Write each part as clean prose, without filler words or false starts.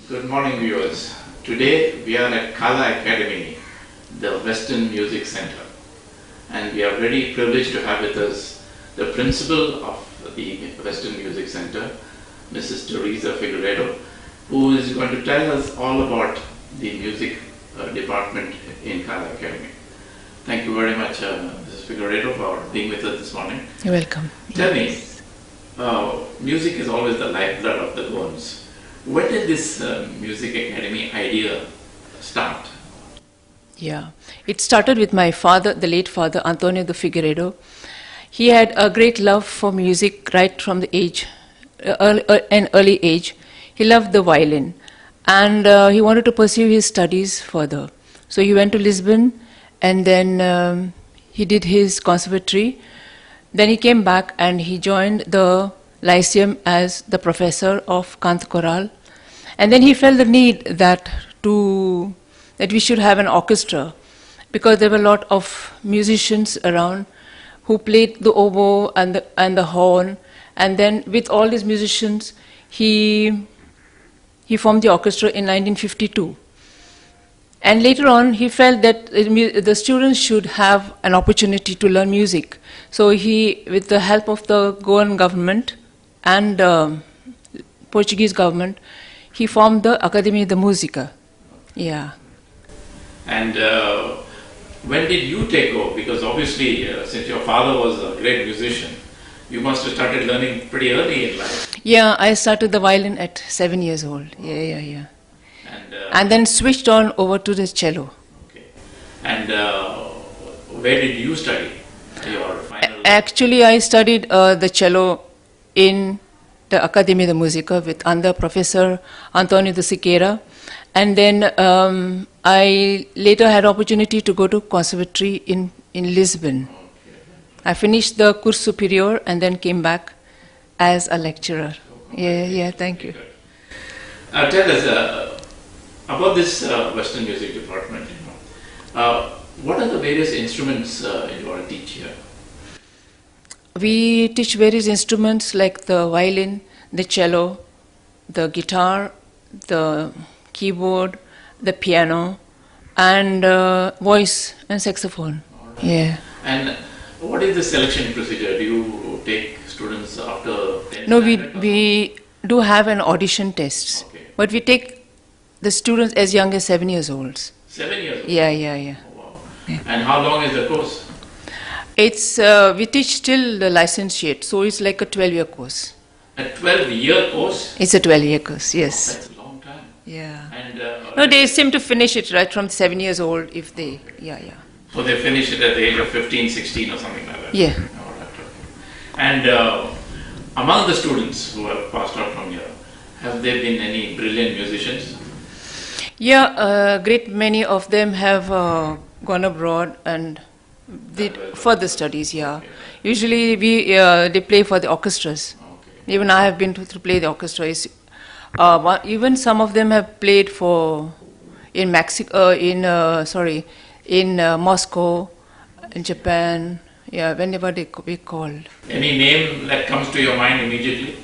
Good morning, viewers. Today we are at Kala Academy, the Western Music Center, and we are very privileged to have with us the principal of the Western Music Center, Mrs. Teresa Figueredo, who is going to tell us all about the music department in Kala Academy. Thank you very much, Mrs. Figueredo, for being with us this morning. You're welcome. Tell me, music is always the lifeblood of the Goans. When did this music academy idea start? Yeah, it started with my father, the late father, Antonio de Figueiredo. He had a great love for music right from the an early age. He loved the violin, and he wanted to pursue his studies further. So he went to Lisbon, and then he did his conservatory. Then he came back and he joined the Lyceum as the professor of Canto Choral. And then he felt the need that we should have an orchestra, because there were a lot of musicians around who played the oboe and the horn. And then with all these musicians, he formed the orchestra in 1952. And later on, he felt that the students should have an opportunity to learn music. So he, with the help of the Goan government and Portuguese government, he formed the Academia de Música. Yeah. And when did you take over? Because obviously, since your father was a great musician, you must have started learning pretty early in life. Yeah, I started the violin at 7 years old. Yeah. And then switched on over to the cello. Okay. And where did you study your final? Actually, I studied the cello in the Academia de Música under Professor Antonio de Siqueira. And then I later had opportunity to go to conservatory in Lisbon. Okay. I finished the course superior and then came back as a lecturer. Yeah, thank you. Tell us about this Western music department. What are the various instruments you all teach here? We teach various instruments like the violin, the cello, the guitar, the keyboard, the piano, and voice and saxophone. Right. Yeah. And what is the selection procedure? Do you take students after 10th No, standard? we do have an audition test, Okay. but we take the students as young as 7 years old. 7 years old? Yeah. Oh, wow. Yeah. And how long is the course? It's we teach till the licentiate, so it's like a 12-year course. A 12-year course? It's a 12-year course, yes. That's a long time. Yeah. And No, they seem to finish it right from 7 years old if they, yeah. so they finish it at the age of 15, 16 or something like that? Yeah. All right, okay. And among the students who have passed out from here, have there been any brilliant musicians? Yeah, a great many of them have gone abroad and did further studies, yeah. Okay. Usually they play for the orchestras. Okay. Even I have been to play the orchestra. Even some of them have played in Moscow, in Japan, yeah, whenever they be called. Any name that comes to your mind immediately?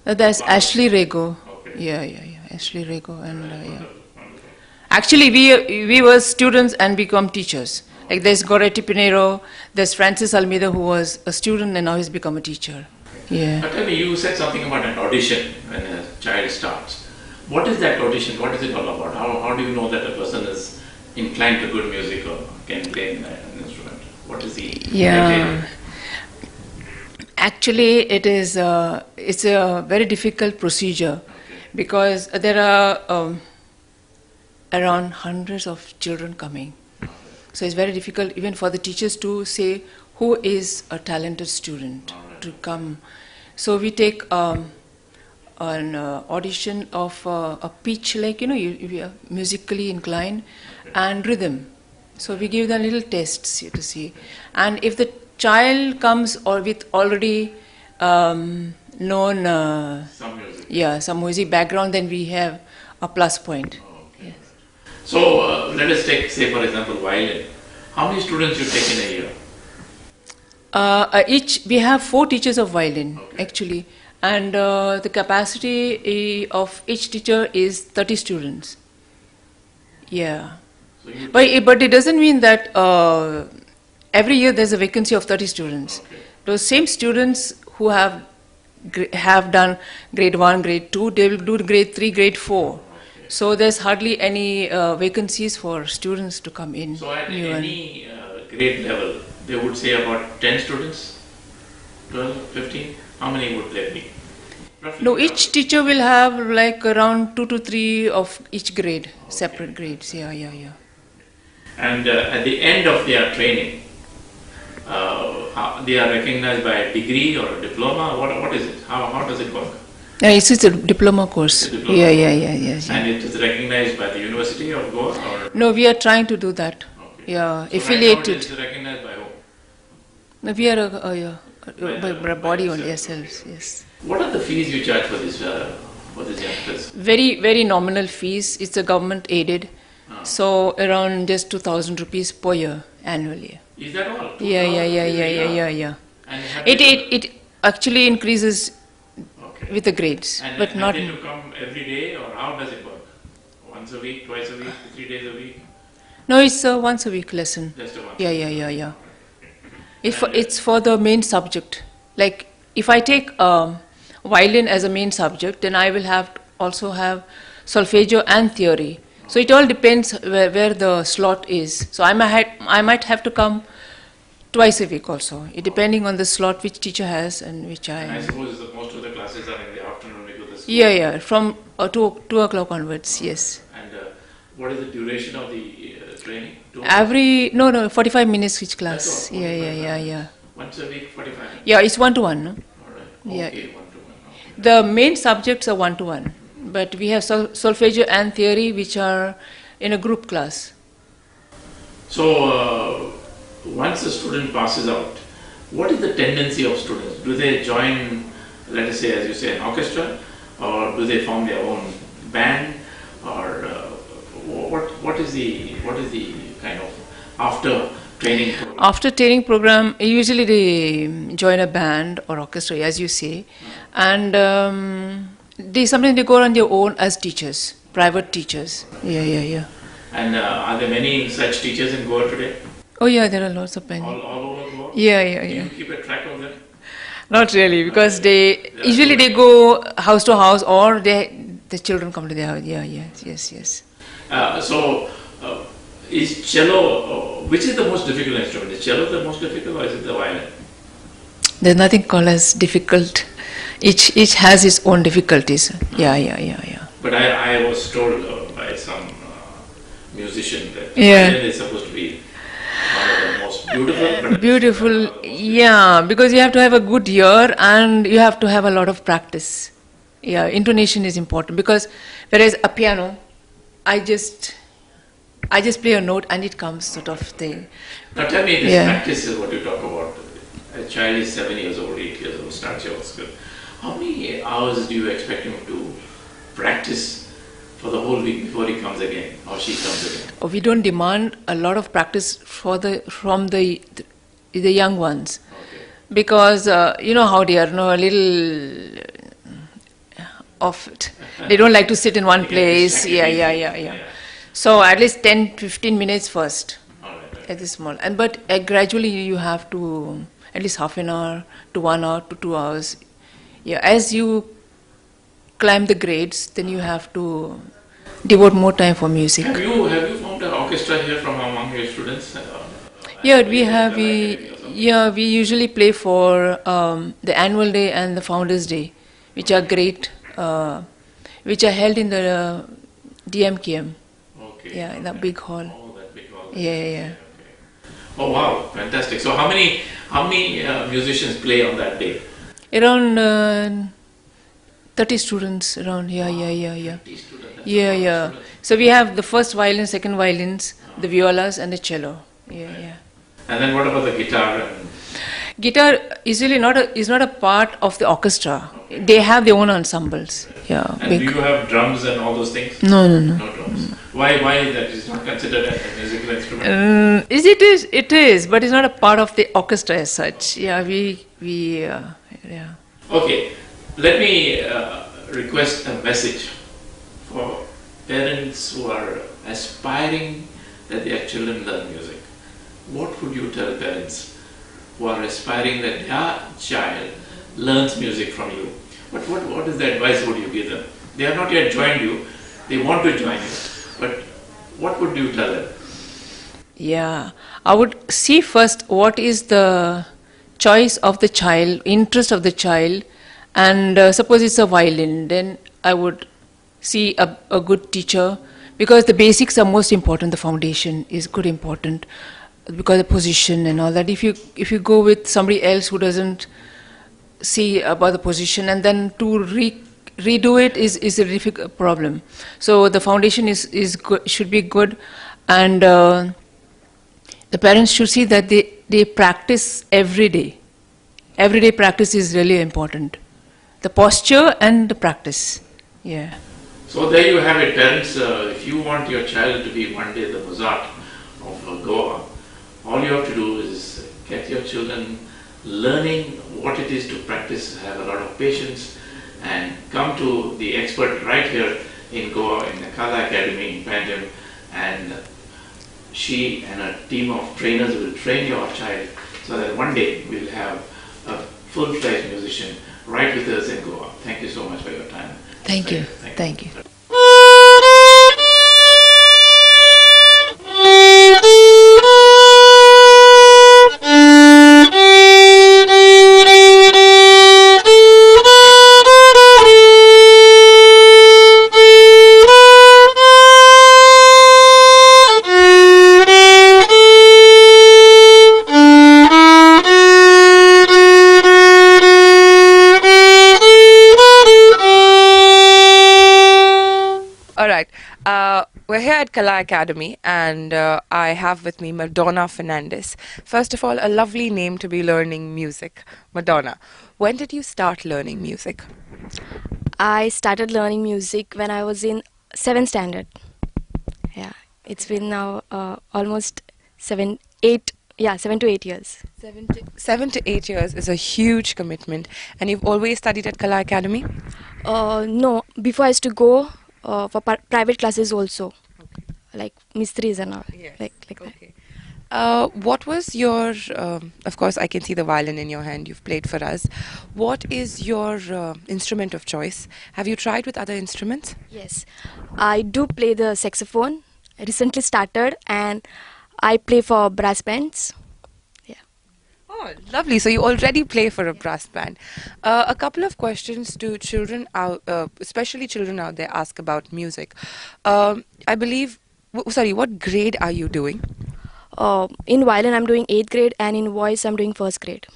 That's Ashley Rego. Okay. Yeah, Ashley Rego, and yeah. Wonderful. Actually, we were students and become teachers. Like there's Goretti Pinheiro, there's Francis Almeida, who was a student and now he's become a teacher. Yeah. Tell me, you said something about an audition when a child starts. What is that audition? What is it all about? How do you know that a person is inclined to good music or can play an instrument? What is the criteria? Actually, it's a very difficult procedure, because there are around hundreds of children coming. So it's very difficult even for the teachers to say who is a talented student to come. So we take an audition of a pitch, like, you are musically inclined, and rhythm. So we give them little tests to see. And if the child comes with already known some music background, then we have a plus point. Okay. So let us take, say for example, violin. How many students you take in a year? We have 4 teachers of violin, actually, and the capacity of each teacher is 30 students. Yeah. So you But it doesn't mean that every year there's a vacancy of 30 students. okay. Those same students who have done grade 1, grade 2, they will do grade 3, grade 4. Okay. So there's hardly any vacancies for students to come in. So at new and- any grade level, they would say about 10 students, 12, 15. How many would there be? Roughly. No, each teacher will have like around 2 to 3 of each grade, separate grades. Yeah. And at the end of their training, they are recognized by a degree or a diploma. What is it? How does it work? Yeah, it's a diploma course. It's a diploma. Yeah. And it is recognized by the University of Goa or? No, we are trying to do that. Okay. Yeah, So affiliated. right now it is recognized by whom? No, we are By body yourself. only ourselves. Yes. What are the fees you charge for this youngsters? Very nominal fees. It's a government aided, so around just 2,000 rupees per year annually. Is that all? Yeah. 2,000 rupees a year? And have It actually increases okay. with the grades, And but have not. they to come every day or how does it work? Once a week, twice a week, 3 days a week? No, it's a once a week lesson. Just a once. Yeah. It's for the main subject. Like if I take violin as a main subject, then I will also have solfeggio and theory. So it all depends where the slot is. So I might have to come twice a week also, depending on the slot which teacher has and which And I I. suppose that most of the classes are in the afternoon because the school. Yeah. From 2 o'clock onwards. Yes. And what is the duration of the training? 2 hours? No, 45 minutes each class. That's all, Yeah. Once a week, 45 minutes. Yeah, it's 1-to-1. No? All right. Yeah. Okay, 1-to-1. Okay. The main subjects are 1-to-1, but we have solfeggio and theory which are in a group class. So, once a student passes out, what is the tendency of students? Do they join, let us say, as you say, an orchestra, or do they form their own band, or what is the kind of after training program? After training program, usually they join a band or orchestra, as you say, and sometimes they go on their own as teachers, private teachers. Yeah. And are there many such teachers in Goa today? Oh yeah, there are lots of many. All over Goa? Yeah. Do you keep a track of them? Not really, because they usually they go house to house, or the children come to their house. Yeah. Yes. Is cello, which is the most difficult instrument? Is cello the most difficult or is it the violin? There's nothing called as difficult. Each has its own difficulties. Yeah. But I was told by some musician that Yeah. violin is supposed to be one of the most beautiful. But Beautiful, yeah, because you have to have a good ear and you have to have a lot of practice. Yeah, intonation is important because whereas a piano, I just play a note and it comes sort of thing. Now tell me, this Yeah. practice is what you talk about. A child is 7 years old, 8 years old, starts your skill. How many hours do you expect him to practice for the whole week before he comes again or she comes again? We don't demand a lot of practice from the young ones Okay. because you know how they are, a little off it. They don't like to sit in one They get place. distracted Yeah. easily. So at least 10-15 minutes first. All right. At this small, but gradually you have to at least half an hour to 1 hour to 2 hours. Yeah, as you climb the grades, then you have to devote more time for music. Have you formed an orchestra here from among your students? Yeah, we usually play for the annual day and the Founders Day, which are great, which are held in the DMKM. Okay. Yeah, in that big hall. Oh, that big hall. Yeah. Okay. Oh wow, fantastic! So how many musicians play on that day? Around 30 students around. Yeah. 50 students. That's a lot of Yeah. students. So we have the first violin, second violins, the violas, and the cello. Yeah. And then what about the guitar? And Guitar usually is not a part of the orchestra. They have their own ensembles. Yeah. do you have drums and all those things? No. No drums. Why that is not considered as a musical instrument? It is, but it's not a part of the orchestra as such. Yeah, yeah. Okay, Let me request a message for parents who are aspiring that their children learn music. What would you tell parents who are aspiring that their child learns music from you? What is the advice would you give them? They have not yet joined you, they want to join you, but what would you tell them? Yeah, I would see first what is the choice of the child, interest of the child, and suppose it's a violin, then I would see a good teacher, because the basics are most important. The foundation is good important, because the position and all that. If you go with somebody else who doesn't see about the position, and then to redo it is a difficult problem. So the foundation is good, should be good, and the parents should see that they practice every day. Every day practice is really important. The posture and the practice. Yeah. So there you have it, parents. If you want your child to be one day the Mozart of Goa, all you have to do is get your children learning what it is to practice, have a lot of patience, and come to the expert right here in Goa in the Kala Academy in Panjim, and she and a team of trainers will train your child so that one day we'll have a full-fledged musician right with us in Goa. Thank you so much for your time. Thank you. Thank you. We're here at Kala Academy, and I have with me Madonna Fernandez. First of all, a lovely name to be learning music. Madonna, when did you start learning music? I started learning music when I was in 7th standard. Yeah, it's been now almost 7 to 8 years. 7 to 8 years is a huge commitment. And you've always studied at Kala Academy? No, before I used to go for private classes also, like mistris and all, like that. What was your, of course I can see the violin in your hand, you've played for us. What is your instrument of choice? Have you tried with other instruments? Yes, I do play the saxophone. I recently started, and I play for brass bands. Oh, lovely. So you already play for a brass band. A couple of questions to children, especially children out there, ask about music. I believe, what grade are you doing? In violin, I'm doing 8th grade, and in voice, I'm doing 1st grade.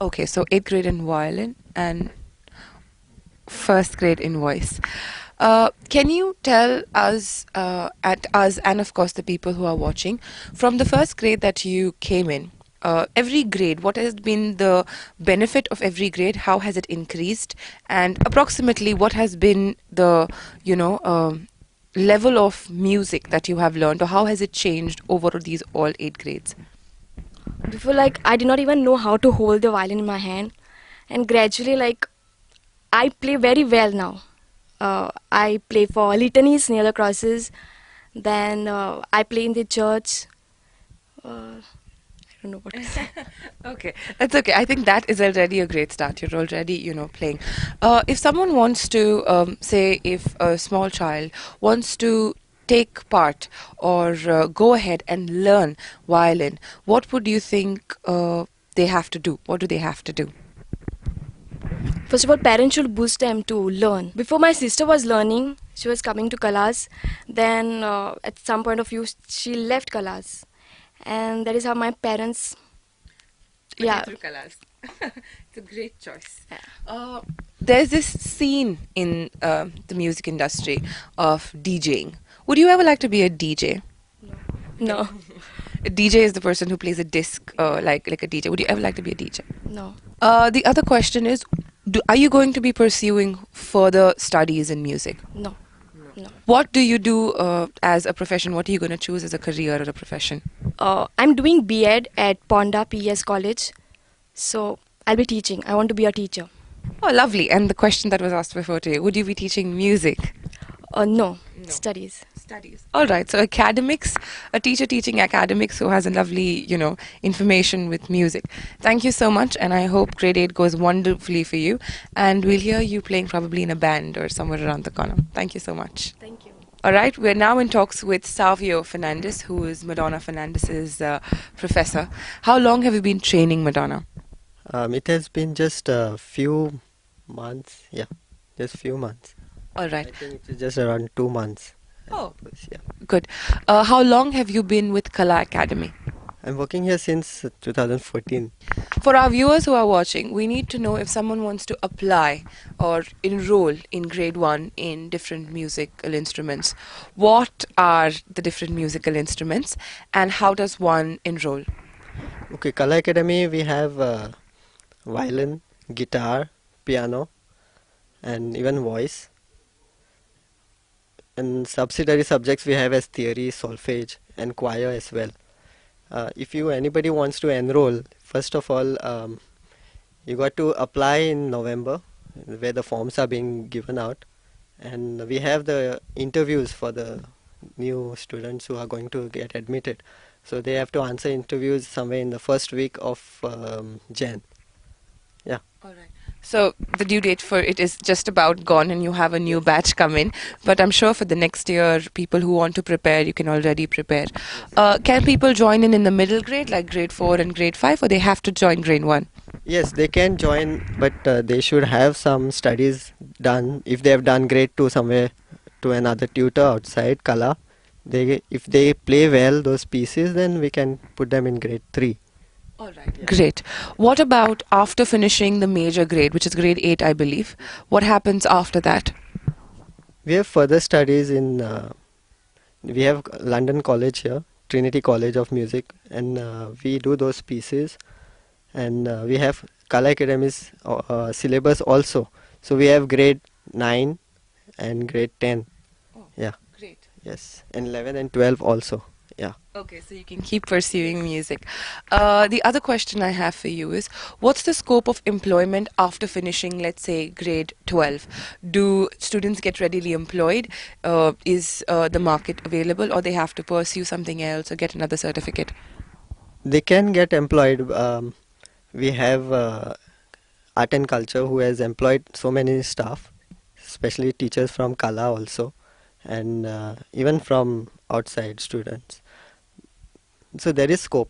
Okay, so 8th grade in violin and 1st grade in voice. Can you tell us, and of course the people who are watching, from the 1st grade that you came in, every grade, what has been the benefit of every grade? How has it increased? And approximately what has been the, level of music that you have learned, or how has it changed over these all 8 grades? Before, I did not even know how to hold the violin in my hand, and gradually, I play very well now. I play for litanies near the crosses, then I play in the church. I don't know what to say. Okay, that's okay. I think that is already a great start. You're already, playing. If someone wants to, say, if a small child wants to take part or go ahead and learn violin, what would you think they have to do? What do they have to do? First of all, parents should boost them to learn. Before, my sister was learning. She was coming to Kalas. Then at some point of view, she left Kalas. And that is how my parents... Through Kalas. It's a great choice. Yeah. There's this scene in the music industry of DJing. Would you ever like to be a DJ? No. A DJ is the person who plays a disc, like a DJ. Would you ever like to be a DJ? No. The other question is, are you going to be pursuing further studies in music? No. No. What do you do as a profession? What are you going to choose as a career or a profession? I'm doing B.Ed at Ponda PES College. So I'll be teaching. I want to be a teacher. Oh, lovely. And the question that was asked before to you, would you be teaching music? No, No. studies. Studies. All right. So academics, a teacher teaching academics who has a lovely, information with music. Thank you so much, and I hope grade 8 goes wonderfully for you. And we'll hear you playing probably in a band or somewhere around the corner. Thank you so much. Thank you. All right. We're now in talks with Savio Fernandez, who is Madonna Fernandez's professor. How long have you been training Madonna? It has been just a few months. Yeah, just few months. All I right. think it is just around 2 months. Oh. Yeah. Good. How long have you been with Kala Academy? I'm working here since 2014. For our viewers who are watching, we need to know if someone wants to apply or enroll in grade 1 in different musical instruments. What are the different musical instruments and how does one enroll? Okay, Kala Academy we have violin, guitar, piano, and even voice. And subsidiary subjects we have as theory, solfege, and choir as well. If anybody wants to enroll, first of all, you got to apply in November, where the forms are being given out, and we have the interviews for the new students who are going to get admitted. So they have to answer interviews somewhere in the first week of Jan. Yeah. All right. So the due date for it is just about gone and you have a new batch come in. But I'm sure for the next year, people who want to prepare, you can already prepare. Can people join in the middle grade, like grade 4 and grade 5, or they have to join grade 1? Yes, they can join, but they should have some studies done. If they have done grade 2 somewhere to another tutor outside Kala, if they play well those pieces, then we can put them in grade 3. All right. Great. What about after finishing the major grade, which is grade 8, I believe? What happens after that? We have further studies in, we have London College here, Trinity College of Music, and we do those pieces. And we have Kala Academy's syllabus also. So we have grade 9 and grade 10. Oh, yeah. great. Yes. And 11 and 12 also. Yeah. Okay, so you can keep pursuing music. The other question I have for you is, what's the scope of employment after finishing, let's say, grade 12? Do students get readily employed? Is the market available, or they have to pursue something else or get another certificate? They can get employed. We have art and culture who has employed so many staff, especially teachers from Kala also, and even from outside students. So there is scope,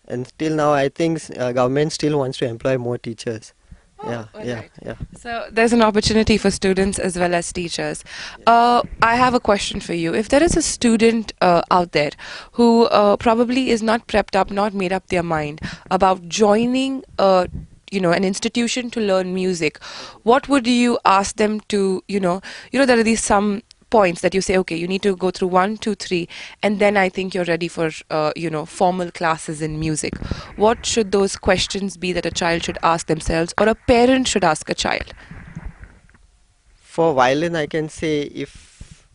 and still now I think government still wants to employ more teachers. Oh, yeah, all yeah, right. yeah. So there's an opportunity for students as well as teachers. I have a question for you. If there is a student out there who probably is not prepped up, not made up their mind about joining an institution to learn music, what would you ask them to, there are these some points that you say, okay, you need to go through 1, 2, 3, and then I think you're ready for, formal classes in music. What should those questions be that a child should ask themselves or a parent should ask a child? For violin, I can say if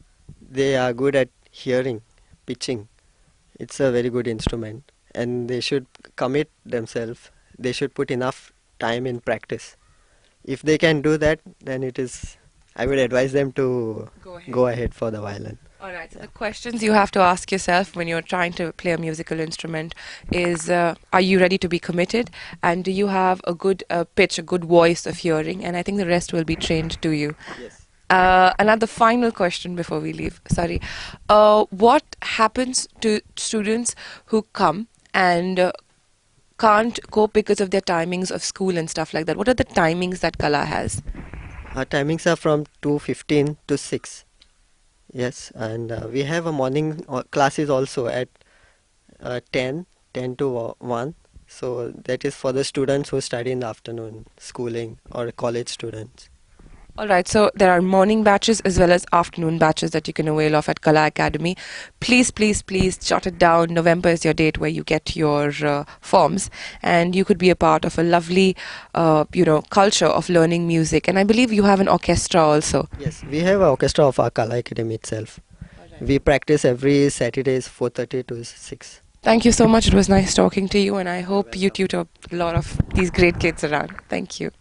they are good at hearing, pitching, it's a very good instrument, and they should commit themselves. They should put enough time in practice. If they can do that, then I would advise them to go ahead for the violin. All right. So the questions you have to ask yourself when you're trying to play a musical instrument is, are you ready to be committed? And do you have a good pitch, a good voice of hearing? And I think the rest will be trained to you. Yes. Another final question before we leave. Sorry. What happens to students who come and can't cope because of their timings of school and stuff like that? What are the timings that Kala has? Our timings are from 2:15 to 6. Yes, and we have a morning classes also at 10 to 1. So that is for the students who study in the afternoon, schooling or college students. All right, so there are morning batches as well as afternoon batches that you can avail of at Kala Academy. Please, please, please jot it down. November is your date where you get your forms, and you could be a part of a lovely, culture of learning music. And I believe you have an orchestra also. Yes, we have an orchestra of our Kala Academy itself. Right. We practice every Saturdays 4:30 to 6. Thank you so much. It was nice talking to you, and I hope you tutor a lot of these great kids around. Thank you.